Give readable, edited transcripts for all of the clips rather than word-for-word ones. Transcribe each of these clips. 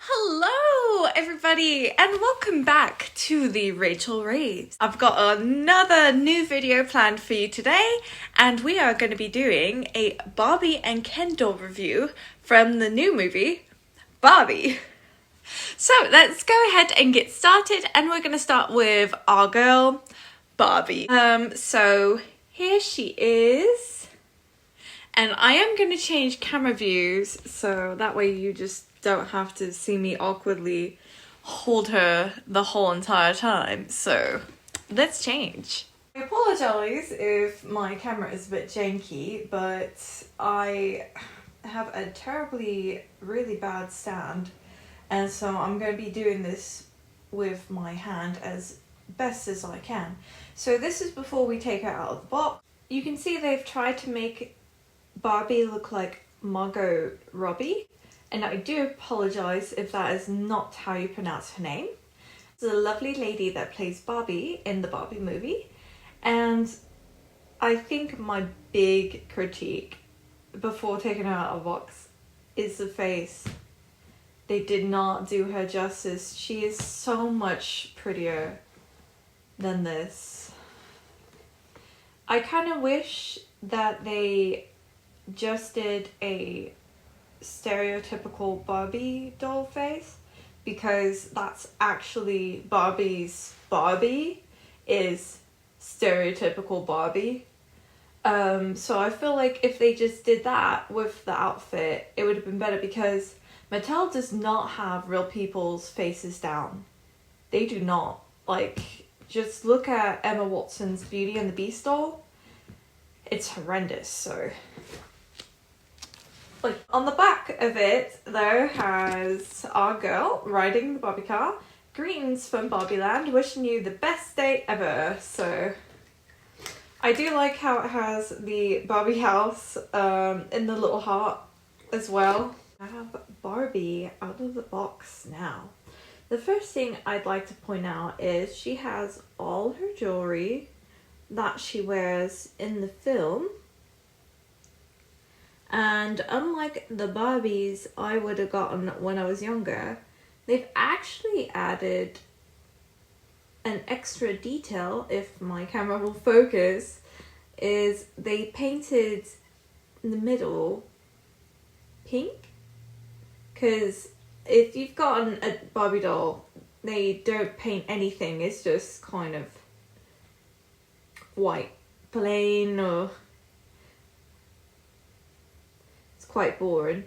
Hello everybody and welcome back to the Rachel Raves. I've got another new video planned for you today and we are going to be doing a Barbie and Ken doll review from the new movie Barbie. So let's go ahead and get started, and we're going to start with our girl Barbie. So here she is, and I am going to change camera views so that way you just don't have to see me awkwardly hold her the whole entire time. So let's change. I apologize if my camera is a bit janky, but I have a terribly really bad stand, and so I'm going to be doing this with my hand as best as I can. So this is before we take her out of the box. You can see they've tried to make Barbie look like Margot Robbie, and I do apologise if that is not how you pronounce her name. It's a lovely lady that plays Barbie in the Barbie movie, and I think my big critique before taking her out of the box is the face. They did not do her justice. She is so much prettier than this. I kind of wish that they just did a stereotypical Barbie doll face, because that's actually Barbie's Barbie is stereotypical Barbie. So I feel like if they just did that with the outfit, it would have been better, because Mattel does not have real people's faces down. They do not. Like, just look at Emma Watson's Beauty and the Beast doll. It's horrendous, so. Like, on the back of it, though, has our girl riding the Barbie car. Greetings from Barbie Land, wishing you the best day ever. So, I do like how it has the Barbie house in the little heart as well. I have Barbie out of the box now. The first thing I'd like to point out is she has all her jewelry that she wears in the film. And unlike the Barbies I would have gotten when I was younger, they've actually added an extra detail, if my camera will focus, is they painted the middle pink. Because if you've gotten a Barbie doll, they don't paint anything, it's just kind of white, plain, or it's quite boring.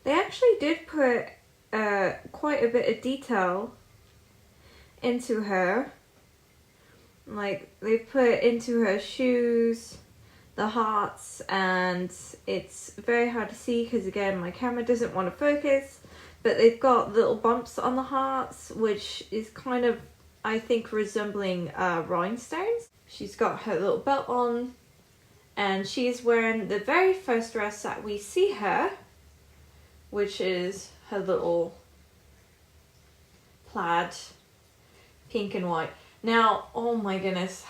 They actually did put quite a bit of detail into her. Like, they put into her shoes, the hearts, and it's very hard to see because, again, my camera doesn't want to focus, but they've got little bumps on the hearts, which is kind of, I think, resembling rhinestones. She's got her little belt on, and she's wearing the very first dress that we see her, which is her little plaid, pink and white. Now, oh my goodness,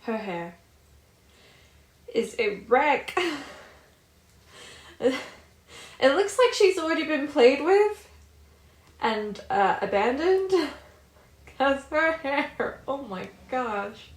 her hair is a wreck. It looks like she's already been played with and abandoned, because her hair, oh my gosh.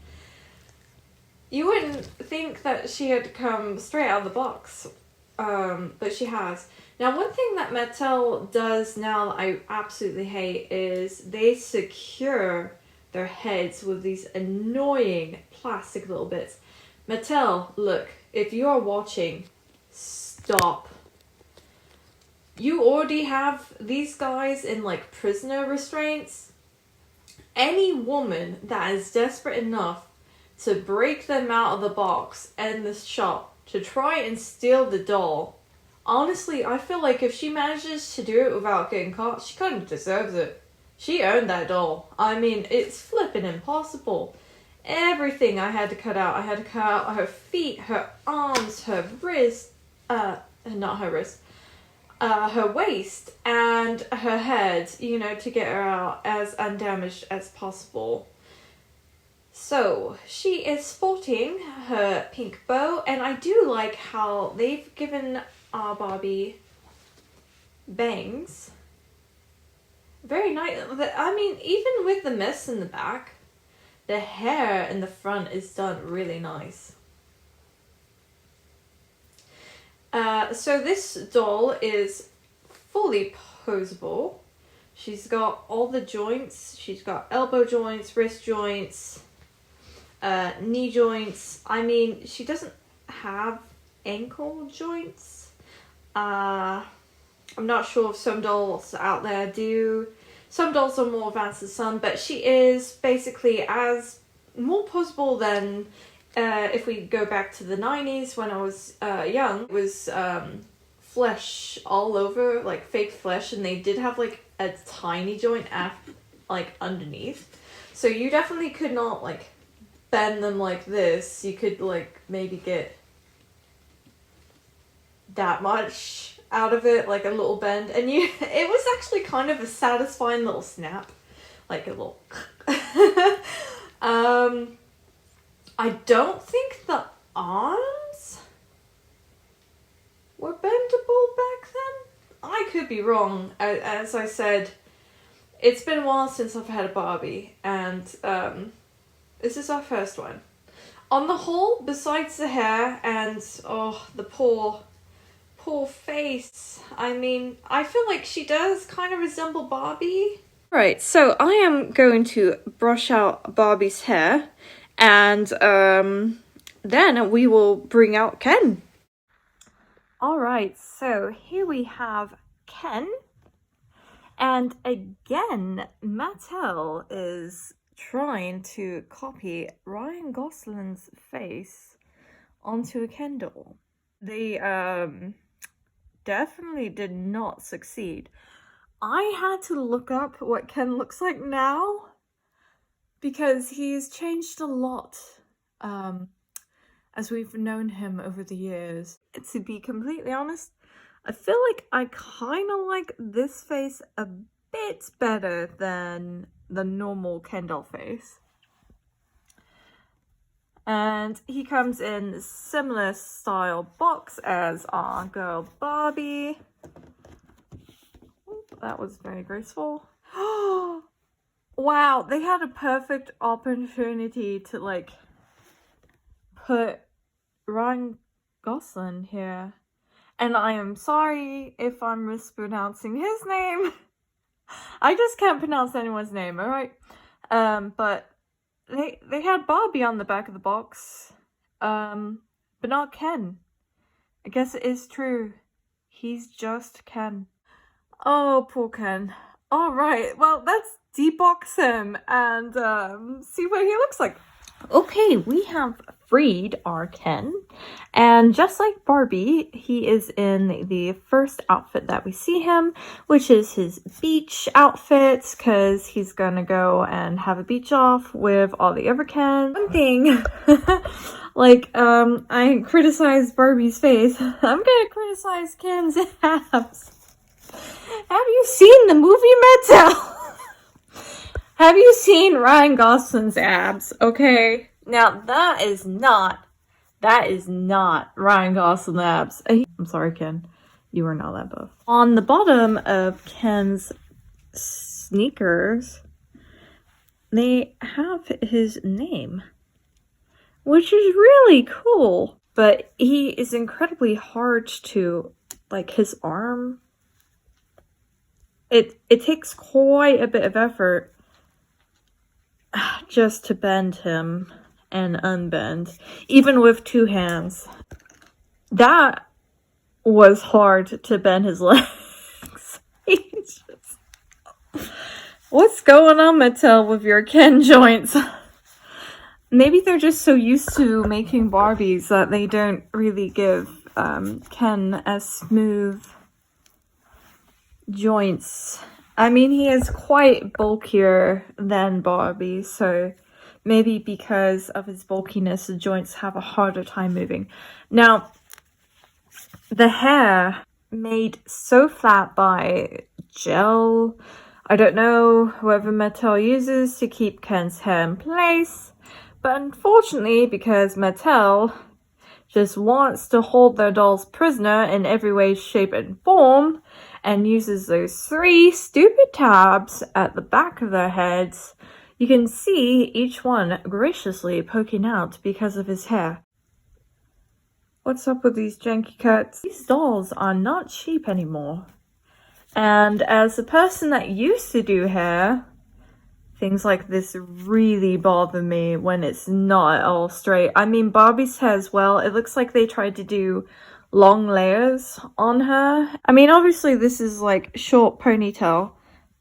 You wouldn't think that she had come straight out of the box, but she has. Now, one thing that Mattel does now that I absolutely hate is they secure their heads with these annoying plastic little bits. Mattel, look, if you are watching, stop. You already have these guys in, like, prisoner restraints. Any woman that is desperate enough to break them out of the box in this shop to try and steal the doll, honestly, I feel like if she manages to do it without getting caught, she kind of deserves it. She earned that doll. I mean, it's flipping impossible. Everything I had to cut out. I had to cut out her feet, her arms, her wrist, not her wrist, her waist, and her head, you know, to get her out as undamaged as possible. So she is sporting her pink bow, and I do like how they've given our Barbie bangs. Very nice. I mean, even with the mess in the back, the hair in the front is done really nice. So this doll is fully posable. She's got all the joints. She's got elbow joints, wrist joints, knee joints. I mean, she doesn't have ankle joints. I'm not sure if some dolls out there do. Some dolls are more advanced than some, but she is basically as more posable than if we go back to the 90s when I was young. It was flesh all over, like fake flesh, and they did have like a tiny joint like underneath. So you definitely could not like bend them like this. You could like maybe get that much out of it, like a little bend, and it was actually kind of a satisfying little snap, like a little I don't think the arms were bendable back then. I could be wrong. As I said, it's been a while since I've had a Barbie, and this is our first one. On the whole, besides the hair and the poor face, I mean, I feel like she does kind of resemble Barbie. Right, so I am going to brush out Barbie's hair, and then we will bring out Ken. Alright, so here we have Ken, and again, Mattel is trying to copy Ryan Gosling's face onto a Ken doll. They definitely did not succeed. I had to look up what Ken looks like now because he's changed a lot as we've known him over the years. To be completely honest, I feel like I kind of like this face a bit better than the normal Ken doll face. And he comes in a similar style box as our girl Barbie. That was very graceful. Wow, they had a perfect opportunity to like put Ryan Gosling here. And I am sorry if I'm mispronouncing his name. I just can't pronounce anyone's name, alright? But they had Barbie on the back of the box. But not Ken. I guess it is true. He's just Ken. Oh, poor Ken. Alright, well, let's debox him and see what he looks like. Okay, we have freed our Ken, and just like Barbie, he is in the first outfit that we see him, which is his beach outfit, because he's gonna go and have a beach off with all the other Ken. One thing, like, I criticized Barbie's face, I'm gonna criticize Ken's abs. Have you seen the movie Mattel? Have you seen Ryan Gosling's abs? Okay, now that is not Ryan Gosling abs. I'm sorry, Ken, you are not that buff. On the bottom of Ken's sneakers, they have his name, which is really cool. But he is incredibly hard to, like, his arm. It takes quite a bit of effort just to bend him and unbend, even with two hands. That was hard to bend his legs. What's going on, Mattel, with your Ken joints? Maybe they're just so used to making Barbies that they don't really give Ken as smooth joints. I mean, he is quite bulkier than Barbie, so maybe because of his bulkiness, the joints have a harder time moving. Now, the hair made so flat by gel, I don't know whether Mattel uses to keep Ken's hair in place, but unfortunately, because Mattel just wants to hold their dolls prisoner in every way, shape, and form, and uses those 3 stupid tabs at the back of their heads, you can see each one graciously poking out because of his hair. What's up with these janky cuts? These dolls are not cheap anymore. And as a person that used to do hair, things like this really bother me when it's not at all straight. I mean, Barbie's hair as well. It looks like they tried to do long layers on her. I mean, obviously this is like short ponytail,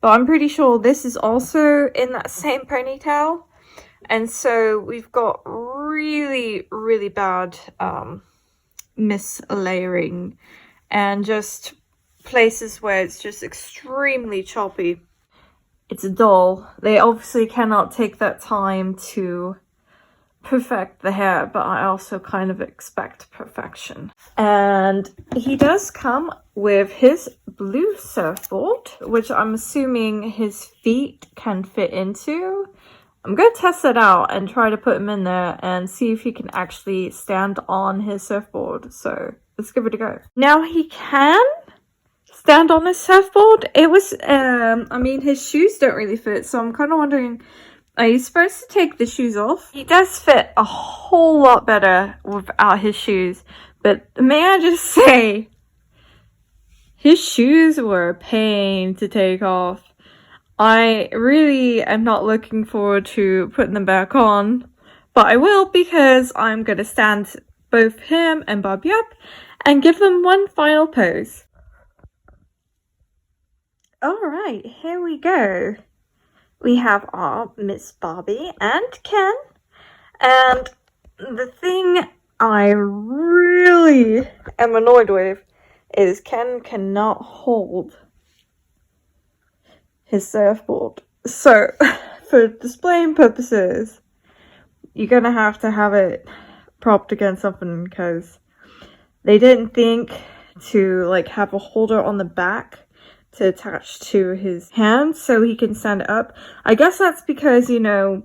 but I'm pretty sure this is also in that same ponytail. And so we've got really, really bad mislayering and just places where it's just extremely choppy. It's a doll. They obviously cannot take that time to perfect the hair, but I also kind of expect perfection. And he does come with his blue surfboard, which I'm assuming his feet can fit into. I'm going to test it out and try to put him in there and see if he can actually stand on his surfboard. So let's give it a go. Now he can stand on his surfboard. It was, I mean, his shoes don't really fit, so I'm kind of wondering, are you supposed to take the shoes off? He does fit a whole lot better without his shoes, but may I just say, his shoes were a pain to take off. I really am not looking forward to putting them back on, but I will because I'm going to stand both him and Barbie up and give them one final pose. Alright, here we go. We have our Miss Barbie and Ken, and the thing I really am annoyed with is Ken cannot hold his surfboard. So, for displaying purposes, you're gonna have to have it propped against something because they didn't think to like have a holder on the back to attach to his hand so he can stand it up. I guess that's because, you know,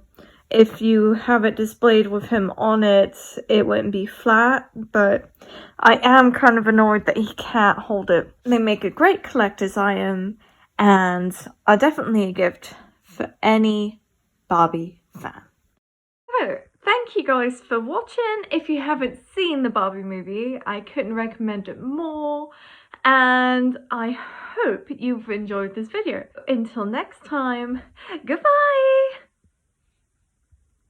if you have it displayed with him on it, it wouldn't be flat, but I am kind of annoyed that he can't hold it. They make a great collector's item and are definitely a gift for any Barbie fan. So, thank you guys for watching. If you haven't seen the Barbie movie, I couldn't recommend it more. And I hope you've enjoyed this video. Until next time, goodbye!